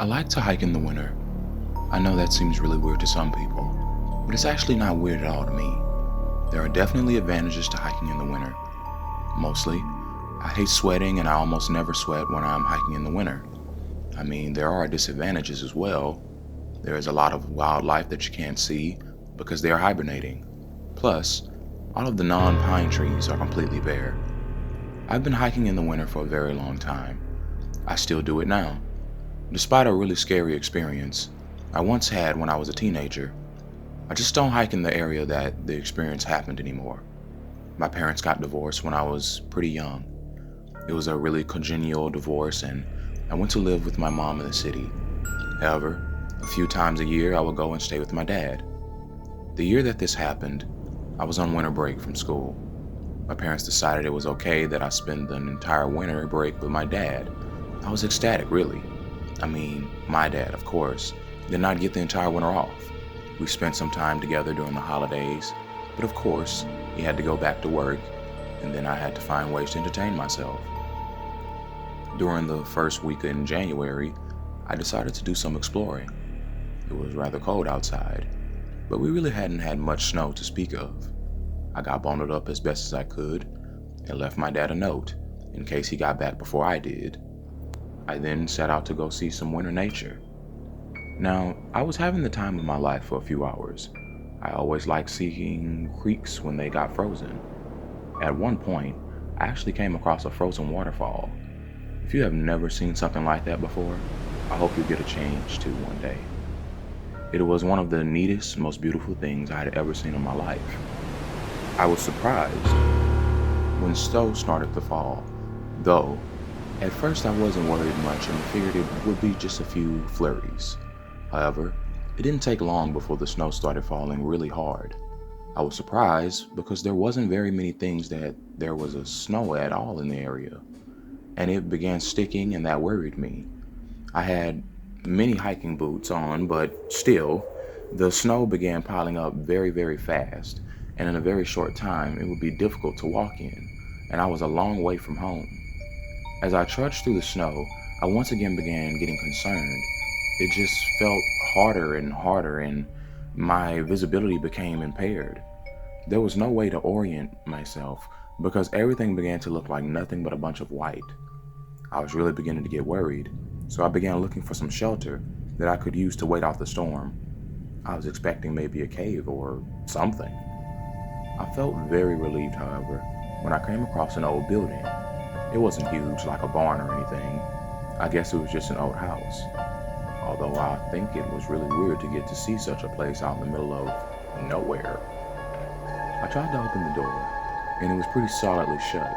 like to hike in the winter. I know that seems really weird to some people, but it's actually not weird at all to me. There are definitely advantages to hiking in the winter. Mostly, I hate sweating and I almost never sweat when I'm hiking in the winter. I mean, there are disadvantages as well. There is a lot of wildlife that you can't see because they are hibernating. Plus, all of the non-pine trees are completely bare. I've been hiking in the winter for a very long time. I still do it now. Despite a really scary experience I once had when I was a teenager, I just don't hike in the area that the experience happened anymore. My parents got divorced when I was pretty young. It was a really congenial divorce, and I went to live with my mom in the city. However, a few times a year I would go and stay with my dad. The year that this happened, I was on winter break from school. My parents decided it was okay that I spend the entire winter break with my dad. I was ecstatic, really. I mean, my dad, of course, did not get the entire winter off. We spent some time together during the holidays, but of course, he had to go back to work, and then I had to find ways to entertain myself. During the first week in January, I decided to do some exploring. It was rather cold outside, but we really hadn't had much snow to speak of. I got bundled up as best as I could and left my dad a note in case he got back before I did. I then set out to go see some winter nature. Now, I was having the time of my life for a few hours. I always liked seeing creeks when they got frozen. At one point, I actually came across a frozen waterfall. If you have never seen something like that before, I hope you get a chance to one day. It was one of the neatest, most beautiful things I had ever seen in my life. I was surprised when snow started to fall, though at first I wasn't worried much and figured it would be just a few flurries. However, it didn't take long before the snow started falling really hard. I was surprised because there wasn't very many things that there was a snow at all in the area, and it began sticking and that worried me. I had many hiking boots on, but still, the snow began piling up very, very fast, and in a very short time, it would be difficult to walk in, and I was a long way from home. As I trudged through the snow, I once again began getting concerned. It just felt harder and harder, and my visibility became impaired. There was no way to orient myself because everything began to look like nothing but a bunch of white. I was really beginning to get worried, so I began looking for some shelter that I could use to wait off the storm. I was expecting maybe a cave or something. I felt very relieved, however, when I came across an old building. It wasn't huge like a barn or anything. I guess it was just an old house. Although I think it was really weird to get to see such a place out in the middle of nowhere. I tried to open the door, and it was pretty solidly shut.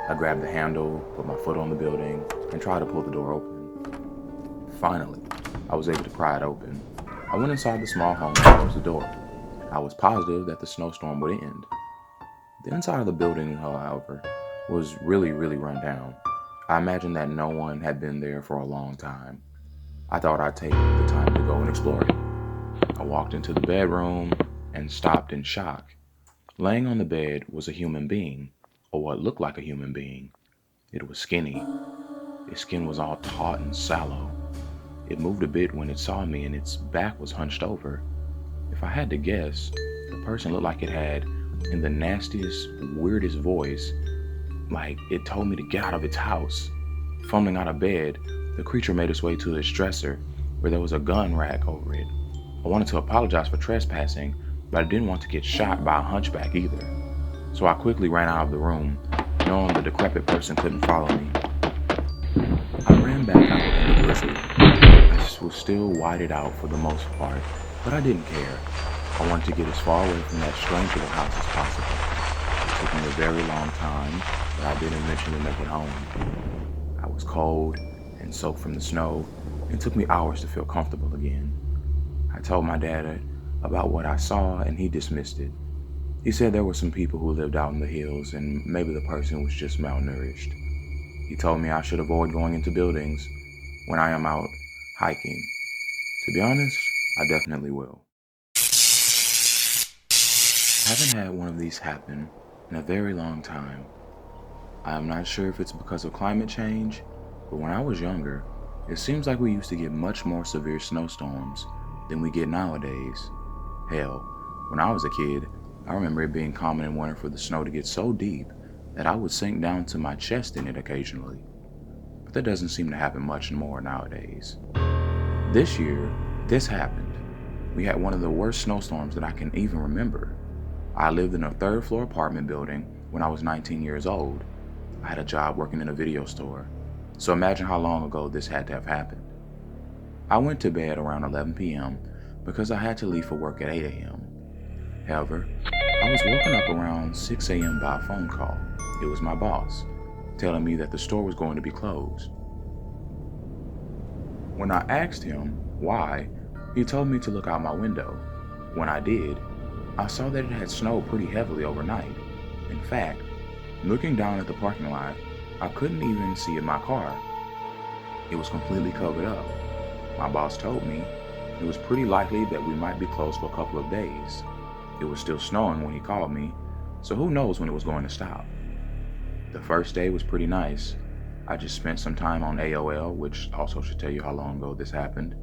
I grabbed the handle, put my foot on the building, and tried to pull the door open. Finally, I was able to pry it open. I went inside the small home and closed the door. I was positive that the snowstorm would end. The inside of the building, however, was really, really run down. I imagined that no one had been there for a long time. I thought I'd take the time to go and explore it. I walked into the bedroom and stopped in shock. Laying on the bed was a human being, or what looked like a human being. It was skinny. Its skin was all taut and sallow. It moved a bit when it saw me and its back was hunched over. If I had to guess, the person looked like it had, in the nastiest, weirdest voice, like it told me to get out of its house. Fumbling out of bed, the creature made its way to its dresser, where there was a gun rack over it. I wanted to apologize for trespassing, but I didn't want to get shot by a hunchback either. So I quickly ran out of the room, knowing the decrepit person couldn't follow me. I ran back out in the blizzard. I was still whited out for the most part, but I didn't care. I wanted to get as far away from that strange little house as possible. It took me a very long time, but I did eventually make it home. I was cold and soaked from the snow, and it took me hours to feel comfortable again. I told my dad about what I saw, and he dismissed it. He said there were some people who lived out in the hills, and maybe the person was just malnourished. He told me I should avoid going into buildings when I am out hiking. To be honest, I definitely will. I haven't had one of these happen in a very long time. I am not sure if it's because of climate change, but when I was younger, It seems like we used to get much more severe snowstorms than we get nowadays. Hell, when I was a kid, I remember it being common in winter for the snow to get so deep that I would sink down to my chest in it occasionally. But that doesn't seem to happen much more nowadays. This year, this happened. We had one of the worst snowstorms that I can even remember. I lived in a third-floor apartment building when I was 19 years old. I had a job working in a video store, so imagine how long ago this had to have happened. I went to bed around 11 p.m. because I had to leave for work at 8 a.m. However, I was woken up around 6 a.m. by a phone call. It was my boss, telling me that the store was going to be closed. When I asked him why, he told me to look out my window. When I did, I saw that it had snowed pretty heavily overnight. In fact, looking down at the parking lot, I couldn't even see in my car. It was completely covered up. My boss told me it was pretty likely that we might be closed for a couple of days. It was still snowing when he called me, so who knows when it was going to stop. The first day was pretty nice. I just spent some time on AOL, which also should tell you how long ago this happened,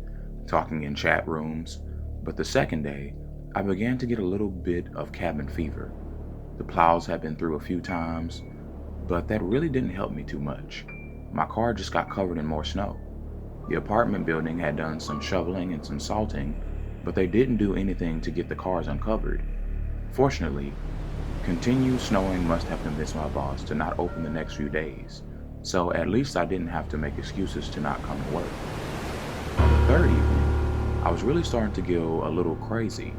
talking in chat rooms. But the second day, I began to get a little bit of cabin fever. The plows had been through a few times, but that really didn't help me too much. My car just got covered in more snow. The apartment building had done some shoveling and some salting, but they didn't do anything to get the cars uncovered. Fortunately, continued snowing must have convinced my boss to not open the next few days, so at least I didn't have to make excuses to not come to work. On the third evening, I was really starting to go a little crazy.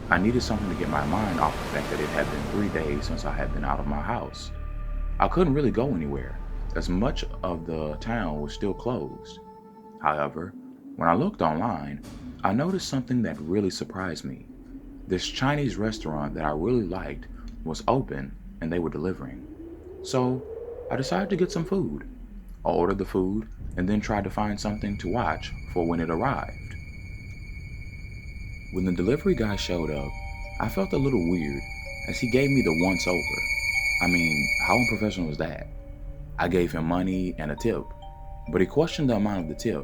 I needed something to get my mind off the fact that it had been 3 days since I had been out of my house. I couldn't really go anywhere, as much of the town was still closed. However, when I looked online, I noticed something that really surprised me. This Chinese restaurant that I really liked was open and they were delivering. So I decided to get some food. I ordered the food and then tried to find something to watch for when it arrived. When the delivery guy showed up, I felt a little weird as he gave me the once over. I mean, how unprofessional was that? I gave him money and a tip, but he questioned the amount of the tip.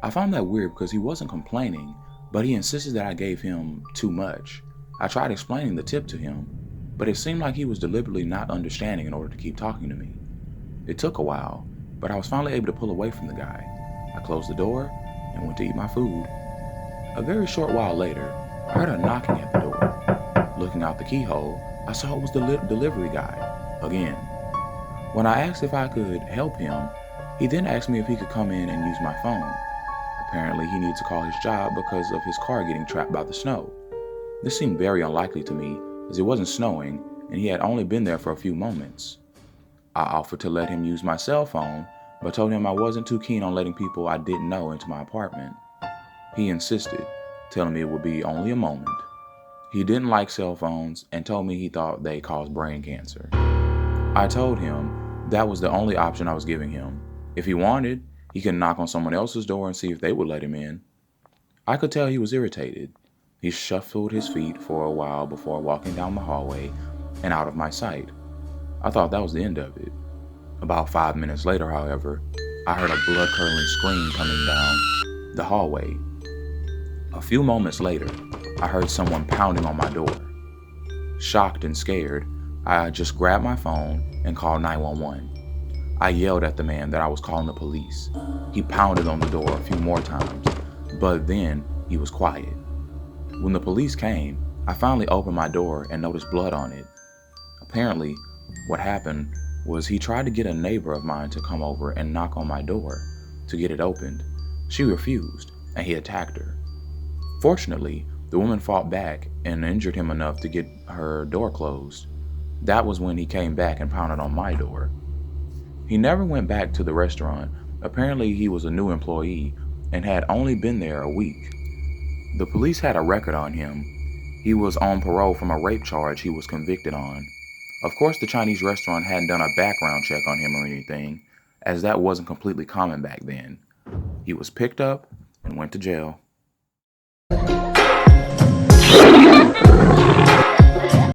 I found that weird because he wasn't complaining, but he insisted that I gave him too much. I tried explaining the tip to him, but it seemed like he was deliberately not understanding in order to keep talking to me. It took a while, but I was finally able to pull away from the guy. I closed the door and went to eat my food. A very short while later, I heard a knocking at the door. Looking out the keyhole, I saw it was the delivery guy, again. When I asked if I could help him, he then asked me if he could come in and use my phone. Apparently, he needed to call his job because of his car getting trapped by the snow. This seemed very unlikely to me, as it wasn't snowing, and he had only been there for a few moments. I offered to let him use my cell phone, but told him I wasn't too keen on letting people I didn't know into my apartment. He insisted, telling me it would be only a moment. He didn't like cell phones and told me he thought they caused brain cancer. I told him that was the only option I was giving him. If he wanted, he could knock on someone else's door and see if they would let him in. I could tell he was irritated. He shuffled his feet for a while before walking down the hallway and out of my sight. I thought that was the end of it. About 5 minutes later, however, I heard a blood-curdling scream coming down the hallway. A few moments later, I heard someone pounding on my door. Shocked and scared, I just grabbed my phone and called 911. I yelled at the man that I was calling the police. He pounded on the door a few more times, but then he was quiet. When the police came, I finally opened my door and noticed blood on it. Apparently, what happened was he tried to get a neighbor of mine to come over and knock on my door to get it opened. She refused, and he attacked her. Fortunately, the woman fought back and injured him enough to get her door closed. That was when he came back and pounded on my door. He never went back to the restaurant. Apparently, he was a new employee and had only been there a week. The police had a record on him. He was on parole from a rape charge he was convicted on. Of course, the Chinese restaurant hadn't done a background check on him or anything, as that wasn't completely common back then. He was picked up and went to jail.